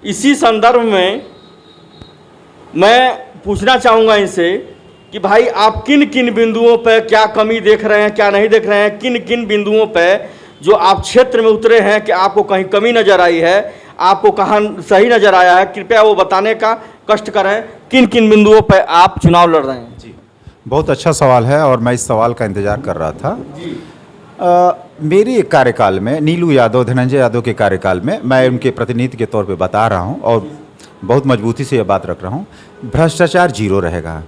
इसी संदर्भ में मैं पूछना चाहूँगा इनसे कि भाई आप किन किन बिंदुओं पर क्या कमी देख रहे हैं, क्या नहीं देख रहे हैं, किन किन बिंदुओं पर जो आप क्षेत्र में उतरे हैं कि आपको कहीं कमी नज़र आई है, आपको कहाँ सही नज़र आया है, कृपया वो बताने का कष्ट करें। किन किन बिंदुओं पर आप चुनाव लड़ रहे हैं? जी, बहुत अच्छा सवाल है और मैं इस सवाल का इंतज़ार कर रहा था। जी। मेरे कार्यकाल में, नीलू यादव, धनंजय यादव के कार्यकाल में, मैं उनके प्रतिनिधि के तौर पे बता रहा हूं और बहुत मजबूती से यह बात रख रहा हूं, भ्रष्टाचार जीरो रहेगा।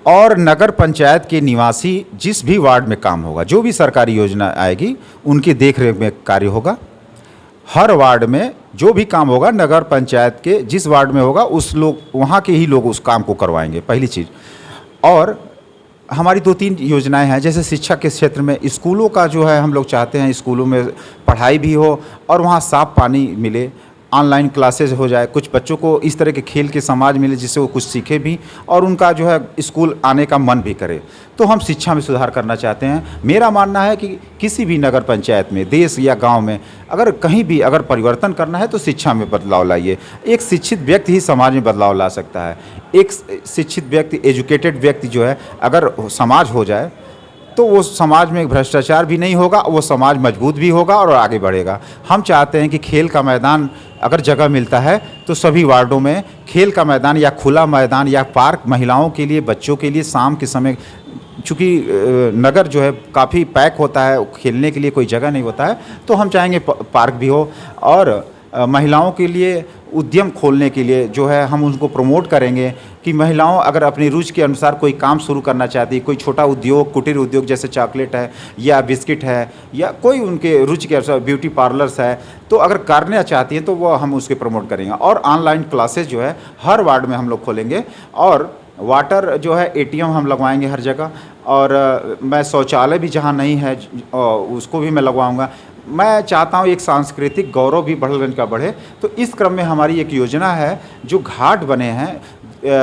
और नगर पंचायत के निवासी जिस भी वार्ड में काम होगा, जो भी सरकारी योजना आएगी उनकी देखरेख में कार्य होगा। हर वार्ड में जो भी काम होगा नगर पंचायत के जिस वार्ड में होगा उस लोग, वहाँ के ही लोग उस काम को करवाएंगे, पहली चीज़। और हमारी 2-3 योजनाएं हैं, जैसे शिक्षा के क्षेत्र में स्कूलों का जो है, हम लोग चाहते हैं स्कूलों में पढ़ाई भी हो और वहाँ साफ पानी मिले, ऑनलाइन क्लासेज हो जाए, कुछ बच्चों को इस तरह के खेल के समाज मिले जिससे वो कुछ सीखे भी और उनका जो है स्कूल आने का मन भी करे। तो हम शिक्षा में सुधार करना चाहते हैं। मेरा मानना है कि किसी भी नगर पंचायत में, देश या गांव में अगर कहीं भी अगर परिवर्तन करना है तो शिक्षा में बदलाव लाइए। एक शिक्षित व्यक्ति ही समाज में बदलाव ला सकता है। एक शिक्षित व्यक्ति, एजुकेटेड व्यक्ति जो है, अगर समाज हो जाए तो वो समाज में भ्रष्टाचार भी नहीं होगा, वो समाज मजबूत भी होगा और आगे बढ़ेगा। हम चाहते हैं कि खेल का मैदान अगर जगह मिलता है तो सभी वार्डों में खेल का मैदान या खुला मैदान या पार्क महिलाओं के लिए, बच्चों के लिए शाम के समय, चूँकि नगर जो है काफ़ी पैक होता है, खेलने के लिए कोई जगह नहीं होता है, तो हम चाहेंगे पार्क भी हो। और महिलाओं के लिए उद्यम खोलने के लिए जो है हम उनको प्रमोट करेंगे कि महिलाओं अगर अपनी रुचि के अनुसार कोई काम शुरू करना चाहती है, कोई छोटा उद्योग, कुटीर उद्योग जैसे चॉकलेट है या बिस्किट है या कोई उनके रुचि के अनुसार ब्यूटी पार्लर्स है, तो अगर करना चाहती हैं तो वो हम उसके प्रमोट करेंगे। और ऑनलाइन क्लासेज जो है हर वार्ड में हम लोग खोलेंगे। और वाटर जो है ATM हम लगवाएंगे हर जगह। और मैं शौचालय भी जहाँ नहीं है उसको भी मैं लगवाऊँगा। मैं चाहता हूँ एक सांस्कृतिक गौरव भी बड़हलगंज का बढ़े। तो इस क्रम में हमारी एक योजना है, जो घाट बने हैं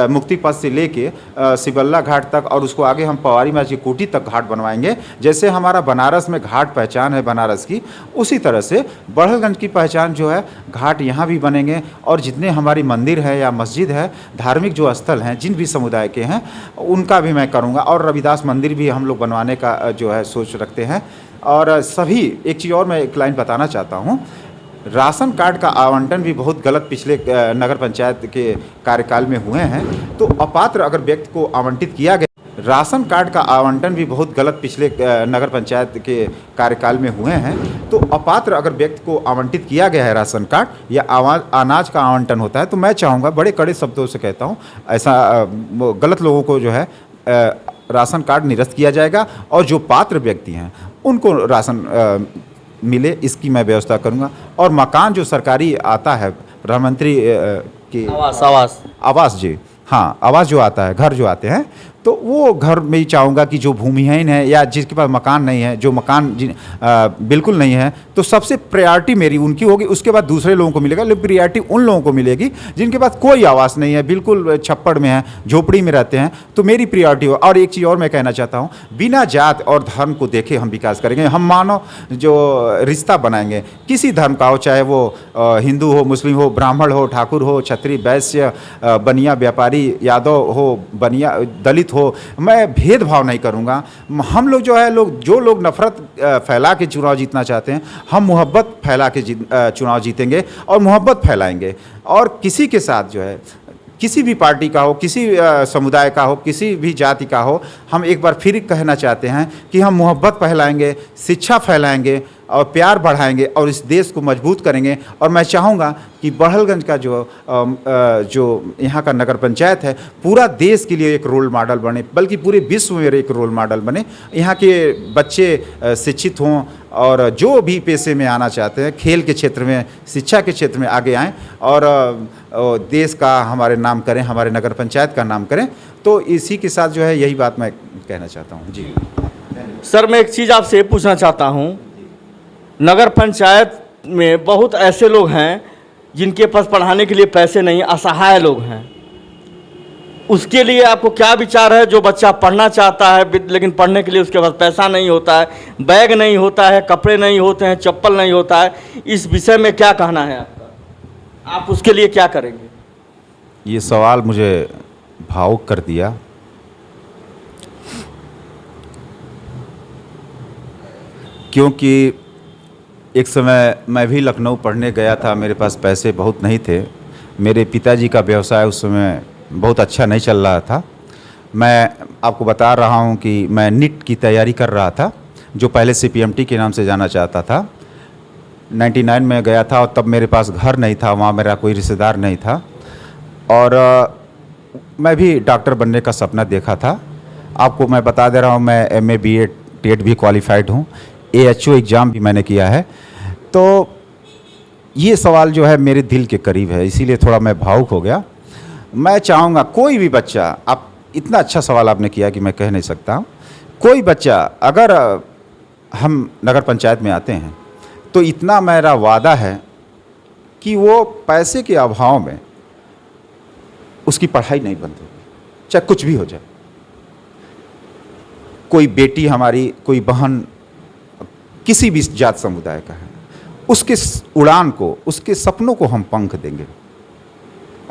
मुक्ति पथ से लेके सिबल्ला घाट तक और उसको आगे हम पवारी माची कोठी तक घाट बनवाएंगे। जैसे हमारा बनारस में घाट पहचान है बनारस की, उसी तरह से बड़हलगंज की पहचान जो है घाट यहाँ भी बनेंगे। और जितने हमारी मंदिर है या मस्जिद है, धार्मिक जो स्थल हैं जिन भी समुदाय के हैं, उनका भी मैं करूँगा। और रविदास मंदिर भी हम लोग बनवाने का जो है सोच रखते हैं। और सभी, एक चीज़ और मैं एक लाइन बताना चाहता हूँ, राशन कार्ड का आवंटन भी बहुत गलत पिछले नगर पंचायत के कार्यकाल में हुए हैं। तो अपात्र अगर व्यक्ति को आवंटित किया गया, राशन कार्ड का आवंटन भी बहुत गलत पिछले नगर पंचायत के कार्यकाल में हुए हैं। तो अपात्र अगर व्यक्ति को आवंटित किया गया है राशन कार्ड या अनाज का आवंटन होता है, तो मैं चाहूँगा, बड़े कड़े शब्दों से कहता हूँ, ऐसा गलत लोगों को जो है राशन कार्ड निरस्त किया जाएगा और जो पात्र व्यक्ति हैं उनको राशन मिले, इसकी मैं व्यवस्था करूंगा। और मकान जो सरकारी आता है, प्रधानमंत्री की आवास जी, हाँ, आवास जो आता है, घर जो आते हैं, तो वो घर में ही चाहूँगा कि जो भूमिहीन है या जिसके पास मकान नहीं है, जो मकान बिल्कुल नहीं है, तो सबसे प्रायोरिटी मेरी उनकी होगी, उसके बाद दूसरे लोगों को मिलेगा। लेकिन प्रायोरिटी उन लोगों को मिलेगी जिनके पास कोई आवास नहीं है, बिल्कुल छप्पड़ में है, झोपड़ी में रहते हैं, तो मेरी प्रायोरिटी हो। और एक चीज़ और मैं कहना चाहता हूँ, बिना जात और धर्म को देखे हम विकास करेंगे। हम मानव जो रिश्ता बनाएंगे, किसी धर्म का हो, चाहे वो हिंदू हो, मुस्लिम हो, ब्राह्मण हो, ठाकुर हो, क्षत्रिय, वैश्य, बनिया, व्यापारी, यादव हो, बनिया, दलित हो, मैं भेदभाव नहीं करूंगा। हम लोग जो है, जो लोग नफरत फैला के चुनाव जीतना चाहते हैं, हम मोहब्बत फैला के चुनाव जीतेंगे और मोहब्बत फैलाएंगे। और किसी के साथ जो है, किसी भी पार्टी का हो, किसी समुदाय का हो, किसी भी जाति का हो, हम एक बार फिर कहना चाहते हैं कि हम मोहब्बत फैलाएंगे, शिक्षा फैलाएंगे और प्यार बढ़ाएंगे और इस देश को मजबूत करेंगे। और मैं चाहूँगा कि बड़हलगंज का जो यहाँ का नगर पंचायत है, पूरा देश के लिए एक रोल मॉडल बने, बल्कि पूरे विश्व में एक रोल मॉडल बने। यहाँ के बच्चे शिक्षित हों और जो भी पेशे में आना चाहते हैं, खेल के क्षेत्र में, शिक्षा के क्षेत्र में आगे आएँ और देश का हमारे नाम करें, हमारे नगर पंचायत का नाम करें। तो इसी के साथ जो है यही बात मैं कहना चाहता हूँ। जी सर, मैं एक चीज़ आपसे पूछना चाहता हूँ, नगर पंचायत में बहुत ऐसे लोग हैं जिनके पास पढ़ाने के लिए पैसे नहीं, असहाय लोग हैं। उसके लिए आपको क्या विचार है? जो बच्चा पढ़ना चाहता है लेकिन पढ़ने के लिए उसके पास पैसा नहीं होता है, बैग नहीं होता है, कपड़े नहीं होते हैं, चप्पल नहीं होता है, इस विषय में क्या कहना है आपका? आप उसके लिए क्या करेंगे? ये सवाल मुझे भावुक कर दिया। क्योंकि एक समय मैं भी लखनऊ पढ़ने गया था, मेरे पास पैसे बहुत नहीं थे। मेरे पिताजी का व्यवसाय उस समय बहुत अच्छा नहीं चल रहा था। मैं आपको बता रहा हूँ कि मैं नीट की तैयारी कर रहा था, जो पहले CPMT के नाम से जाना चाहता था। 99 में गया था और तब मेरे पास घर नहीं था, वहाँ मेरा कोई रिश्तेदार नहीं था। और मैं भी डॉक्टर बनने का सपना देखा था। आपको मैं बता दे रहा हूँ, मैं MA BA टेट भी क्वालिफाइड हूँ, AHO एग्ज़ाम भी मैंने किया है। तो ये सवाल जो है मेरे दिल के करीब है, इसीलिए थोड़ा मैं भावुक हो गया। मैं चाहूँगा कोई भी बच्चा, आप इतना अच्छा सवाल आपने किया कि मैं कह नहीं सकता हूँ, कोई बच्चा अगर हम नगर पंचायत में आते हैं तो इतना मेरा वादा है कि वो पैसे के अभाव में उसकी पढ़ाई नहीं बंद होगी, चाहे कुछ भी हो जाए। कोई बेटी हमारी, कोई बहन किसी भी जात समुदाय का है, उसके उड़ान को, उसके सपनों को हम पंख देंगे।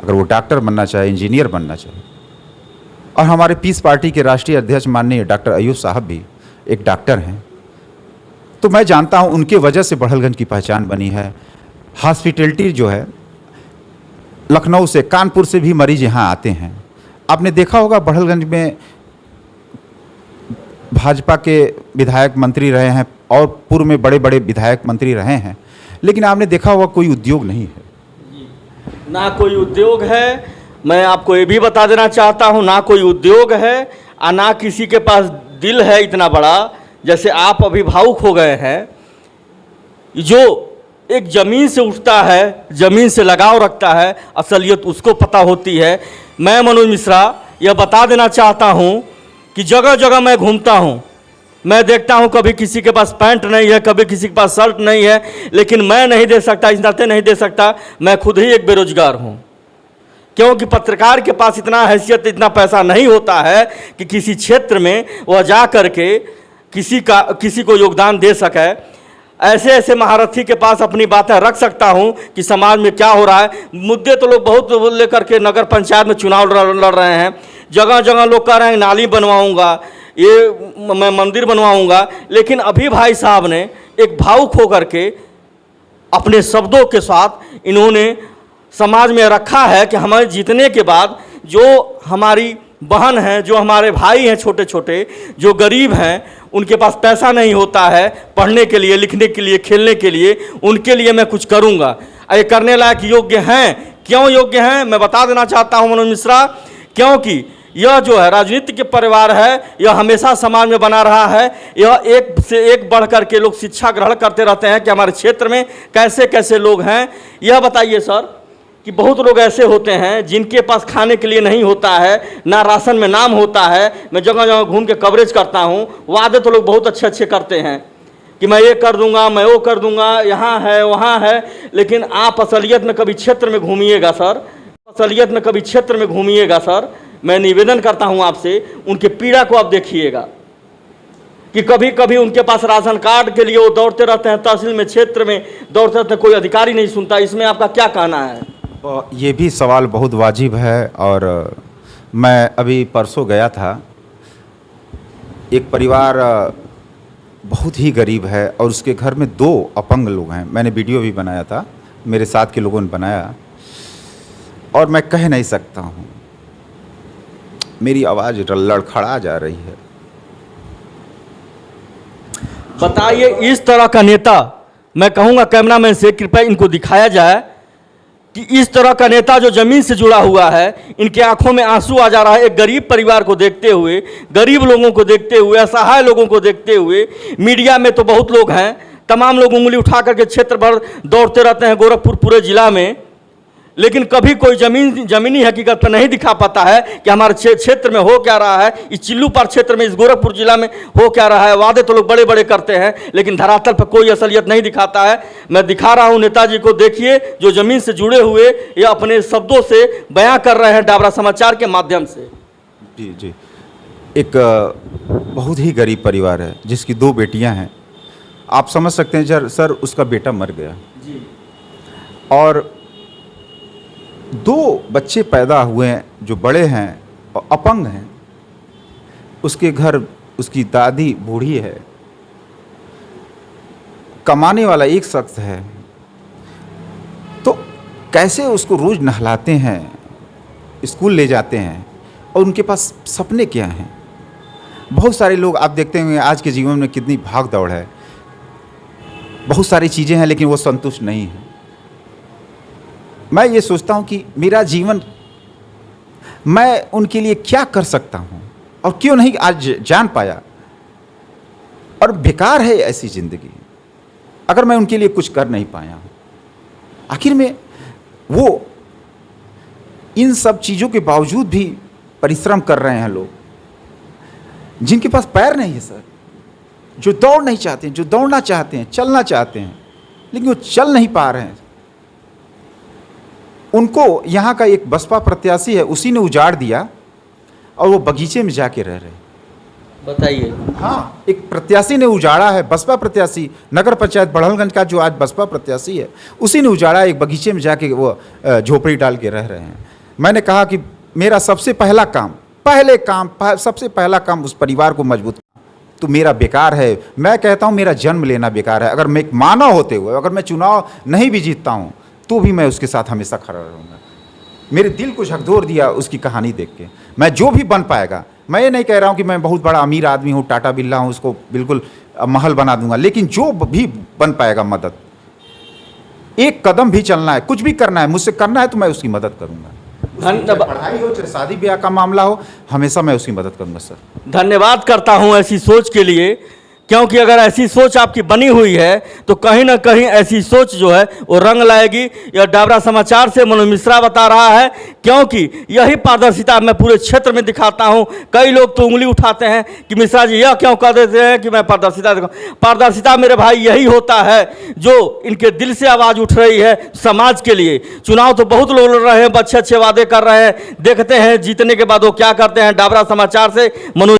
अगर वो डॉक्टर बनना चाहे, इंजीनियर बनना चाहे। और हमारे पीस पार्टी के राष्ट्रीय अध्यक्ष माननीय डॉक्टर अयूब साहब भी एक डॉक्टर हैं। तो मैं जानता हूं उनके वजह से बड़हलगंज की पहचान बनी है। हॉस्पिटलिटी जो है, लखनऊ से, कानपुर से भी मरीज यहाँ आते हैं। आपने देखा होगा बड़हलगंज में भाजपा के विधायक मंत्री रहे हैं और पूर्व में बड़े बड़े विधायक मंत्री रहे हैं, लेकिन आपने देखा होगा कोई उद्योग नहीं है। ना कोई उद्योग है, मैं आपको ये भी बता देना चाहता हूँ, ना कोई उद्योग है और ना किसी के पास दिल है इतना बड़ा, जैसे आप अभी भावुक हो गए हैं। जो एक ज़मीन से उठता है, ज़मीन से लगाव रखता है, असलियत उसको पता होती है। मैं मनोज मिश्रा यह बता देना चाहता हूँ कि जगह जगह मैं घूमता हूँ, मैं देखता हूँ कभी किसी के पास पैंट नहीं है, कभी किसी के पास शर्ट नहीं है, लेकिन मैं नहीं दे सकता, इस नाते नहीं दे सकता, मैं खुद ही एक बेरोजगार हूँ। क्योंकि पत्रकार के पास इतना हैसियत, इतना पैसा नहीं होता है कि किसी क्षेत्र में वह जा कर के किसी को योगदान दे सके। ऐसे ऐसे महारथी के पास अपनी बातें रख सकता हूं कि समाज में क्या हो रहा है। मुद्दे तो लोग बहुत लेकर के नगर पंचायत में चुनाव लड़ रहे हैं। जगह जगह लोग कह रहे हैं नाली बनवाऊंगा, ये मैं मंदिर बनवाऊंगा, लेकिन अभी भाई साहब ने एक भावुक होकर के अपने शब्दों के साथ इन्होंने समाज में रखा है कि हमारे जीतने के बाद जो हमारी बहन हैं, जो हमारे भाई हैं छोटे छोटे, जो गरीब हैं, उनके पास पैसा नहीं होता है पढ़ने के लिए, लिखने के लिए, खेलने के लिए, उनके लिए मैं कुछ करूंगा। ये करने लायक योग्य हैं। क्यों योग्य हैं मैं बता देना चाहता हूं मनोज मिश्रा, क्योंकि यह जो है राजनीति के परिवार है, यह हमेशा समाज में बना रहा है। यह एक से एक बढ़ कर के लोग शिक्षा ग्रहण करते रहते हैं कि हमारे क्षेत्र में कैसे कैसे लोग हैं। यह बताइए सर कि बहुत लोग ऐसे होते हैं जिनके पास खाने के लिए नहीं होता है, ना राशन में नाम होता है। मैं जगह जगह घूम के कवरेज करता हूँ, वादे तो लोग बहुत अच्छे अच्छे करते हैं कि मैं ये कर दूंगा, मैं वो कर दूंगा, यहाँ है वहाँ है, लेकिन आप असलियत में कभी क्षेत्र में घूमिएगा सर, असलियत में कभी क्षेत्र में घूमिएगा सर। मैं निवेदन करता हूँ आपसे, उनके पीड़ा को आप देखिएगा कि कभी कभी उनके पास राशन कार्ड के लिए वो दौड़ते रहते हैं, तहसील में, क्षेत्र में दौड़ते रहते हैं, कोई अधिकारी नहीं सुनता। इसमें आपका क्या कहना है? ये भी सवाल बहुत वाजिब है। और मैं अभी परसों गया था, एक परिवार बहुत ही गरीब है और उसके घर में 2 अपंग लोग हैं। मैंने वीडियो भी बनाया था, मेरे साथ के लोगों ने बनाया, और मैं कह नहीं सकता हूँ, मेरी आवाज़ लड़खड़ा जा रही है। बताइए, इस तरह का नेता, मैं कहूँगा कैमरामैन से कृपया इनको दिखाया जाए कि इस तरह का नेता जो ज़मीन से जुड़ा हुआ है, इनके आंखों में आंसू आ जा रहा है। एक गरीब परिवार को देखते हुए, गरीब लोगों को देखते हुए, असहाय लोगों को देखते हुए। मीडिया में तो बहुत लोग हैं, तमाम लोग उंगली उठा करके क्षेत्र भर दौड़ते रहते हैं, गोरखपुर पूरे जिला में, लेकिन कभी कोई ज़मीनी हकीकत पर नहीं दिखा पाता है कि हमारे क्षेत्र में हो क्या रहा है, इस चिल्लूपार क्षेत्र में, इस गोरखपुर जिला में हो क्या रहा है। वादे तो लोग बड़े बड़े करते हैं, लेकिन धरातल पर कोई असलियत नहीं दिखाता है। मैं दिखा रहा हूं नेताजी को, देखिए, जो ज़मीन से जुड़े हुए ये अपने शब्दों से बयां कर रहे हैं डाबरा समाचार के माध्यम से। जी जी, एक बहुत ही गरीब परिवार है जिसकी 2 बेटियां हैं। आप समझ सकते हैं सर, उसका बेटा मर गया जी। और 2 बच्चे पैदा हुए हैं जो बड़े हैं और अपंग हैं, उसके घर उसकी दादी बूढ़ी है, कमाने वाला एक शख्स है, तो कैसे उसको रोज़ नहलाते हैं, स्कूल ले जाते हैं, और उनके पास सपने क्या हैं? बहुत सारे लोग आप देखते होंगे आज के जीवन में कितनी भाग दौड़ है, बहुत सारी चीज़ें हैं लेकिन वो संतुष्ट नहीं है। मैं ये सोचता हूँ कि मेरा जीवन मैं उनके लिए क्या कर सकता हूँ और क्यों नहीं आज जान पाया, और बेकार है ऐसी ज़िंदगी अगर मैं उनके लिए कुछ कर नहीं पाया हूँ। आखिर में वो इन सब चीज़ों के बावजूद भी परिश्रम कर रहे हैं, लोग जिनके पास पैर नहीं है सर, जो दौड़ नहीं चाहते हैं, जो दौड़ना चाहते हैं, चलना चाहते हैं, लेकिन वो चल नहीं पा रहे हैं। उनको यहाँ का एक बसपा प्रत्याशी है, उसी ने उजाड़ दिया और वो बगीचे में जाके रह रहे हैं। बताइए। हाँ, एक प्रत्याशी ने उजाड़ा है, बसपा प्रत्याशी, नगर पंचायत बड़हलगंज का जो आज बसपा प्रत्याशी है, उसी ने उजाड़ा, एक बगीचे में जाके वो झोपड़ी डाल के रह रहे हैं। मैंने कहा कि मेरा सबसे पहला काम, सबसे पहला काम उस परिवार को मजबूत, तो मेरा बेकार है। मैं कहता हूँ मेरा जन्म लेना बेकार है। अगर मैं एक मानव होते हुए अगर मैं चुनाव नहीं भी जीतता हूँ तो भी मैं उसके साथ हमेशा खड़ा रहूँगा। मेरे दिल को झकझोर दिया उसकी कहानी देख के। मैं जो भी बन पाएगा, मैं ये नहीं कह रहा हूँ कि मैं बहुत बड़ा अमीर आदमी हूँ, टाटा बिरला हूँ, उसको बिल्कुल महल बना दूंगा, लेकिन जो भी बन पाएगा मदद, एक कदम भी चलना है, कुछ भी करना है, मुझसे करना है तो मैं उसकी मदद करूँगा। पढ़ाई हो चाहे शादी ब्याह का मामला हो, हमेशा मैं उसकी मदद करूँगा सर। धन्यवाद करता हूं ऐसी सोच के लिए, क्योंकि अगर ऐसी सोच आपकी बनी हुई है तो कहीं ना कहीं ऐसी सोच जो है वो रंग लाएगी। यह डाबरा समाचार से मनोज मिश्रा बता रहा है, क्योंकि यही पारदर्शिता मैं पूरे क्षेत्र में दिखाता हूं। कई लोग तो उंगली उठाते हैं कि मिश्रा जी यह क्यों कर देते हैं कि मैं पारदर्शिता दिखाऊं। पारदर्शिता मेरे भाई यही होता है जो इनके दिल से आवाज़ उठ रही है समाज के लिए। चुनाव तो बहुत लोग लड़ रहे हैं, अच्छे अच्छे वादे कर रहे हैं, देखते हैं जीतने के बाद वो क्या करते हैं। डाबरा समाचार से मनोज